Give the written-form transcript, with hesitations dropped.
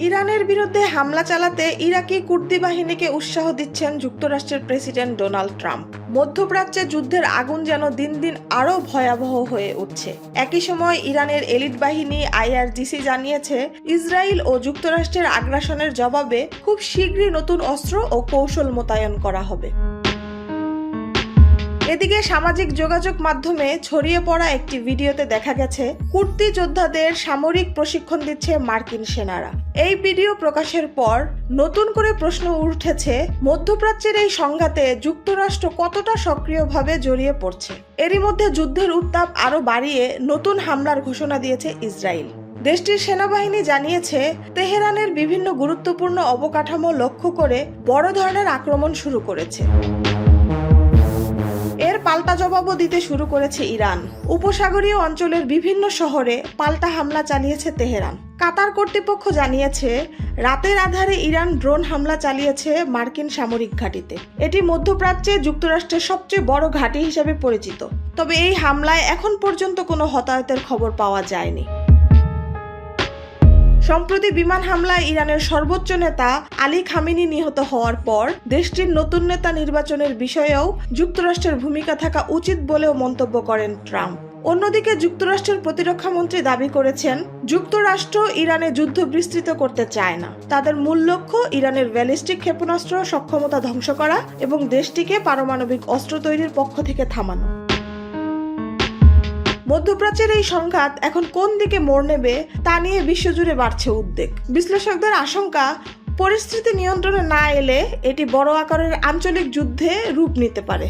ইরানের বিরুদ্ধে হামলা চালাতে ইরাকি কুর্দি বাহিনীকে উৎসাহ দিচ্ছেন যুক্তরাষ্ট্রের প্রেসিডেন্ট ডোনাল্ড ট্রাম্প। মধ্যপ্রাচ্যে যুদ্ধের আগুন যেন দিন দিন আরও ভয়াবহ হয়ে উঠছে। একই সময় ইরানের এলিট বাহিনী IRGC জানিয়েছে, ইসরায়েল ও যুক্তরাষ্ট্রের আগ্রাসনের জবাবে খুব শীঘ্রই নতুন অস্ত্র ও কৌশল মোতায়েন করা হবে। এদিকে সামাজিক যোগাযোগ মাধ্যমে ছড়িয়ে পড়া একটি ভিডিওতে দেখা গেছে কুর্দি যোদ্ধাদের সামরিক প্রশিক্ষণ দিচ্ছে মার্কিন সেনারা। এই ভিডিও প্রকাশের পর নতুন করে প্রশ্ন উঠেছে, মধ্যপ্রাচ্যের এই সংঘাতে যুক্তরাষ্ট্র কতটা সক্রিয়ভাবে জড়িয়ে পড়ছে। এরই মধ্যে যুদ্ধের উত্তাপ আরও বাড়িয়ে নতুন হামলার ঘোষণা দিয়েছে ইসরায়েল। দেশটির সেনাবাহিনী জানিয়েছে, তেহরানের বিভিন্ন গুরুত্বপূর্ণ অবকাঠামো লক্ষ্য করে বড় ধরনের আক্রমণ শুরু করেছে। এর পাল্টা জবাবও দিতে শুরু করেছে ইরান। উপসাগরীয় অঞ্চলের বিভিন্ন শহরে পাল্টা হামলা চালিয়েছে তেহরান। কাতার কর্তৃপক্ষ জানিয়েছে, রাতের আধারে ইরান ড্রোন হামলা চালিয়েছে মার্কিন সামরিক ঘাঁটিতে। এটি মধ্যপ্রাচ্যে যুক্তরাষ্ট্রের সবচেয়ে বড় ঘাঁটি হিসেবে পরিচিত। তবে এই হামলায় এখন পর্যন্ত কোনো হতাহতের খবর পাওয়া যায়নি। সম্প্রতি বিমান হামলায় ইরানের সর্বোচ্চ নেতা আলী খামেনি নিহত হওয়ার পর দেশটির নতুন নেতা নির্বাচনের বিষয়েও যুক্তরাষ্ট্রের ভূমিকা থাকা উচিত বলেও মন্তব্য করেন ট্রাম্প। অন্যদিকে যুক্তরাষ্ট্রের প্রতিরক্ষা মন্ত্রী দাবি করেছেন, যুক্তরাষ্ট্র ইরানে যুদ্ধ বিস্তৃত করতে চায় না। তাদের মূল লক্ষ্য ইরানের ব্যালিস্টিক ক্ষেপণাস্ত্র সক্ষমতা ধ্বংস করা এবং দেশটিকে পারমাণবিক অস্ত্র তৈরির পক্ষ থেকে থামানো। মধ্যপ্রাচ্যের এই সংঘাত এখন কোন দিকে মোড় নেবে তা নিয়ে বিশ্বজুড়ে বাড়ছে উদ্বেগ। বিশ্লেষকদের আশঙ্কা, পরিস্থিতি নিয়ন্ত্রণে না এলে এটি বড় আকারের আঞ্চলিক যুদ্ধে রূপ নিতে পারে।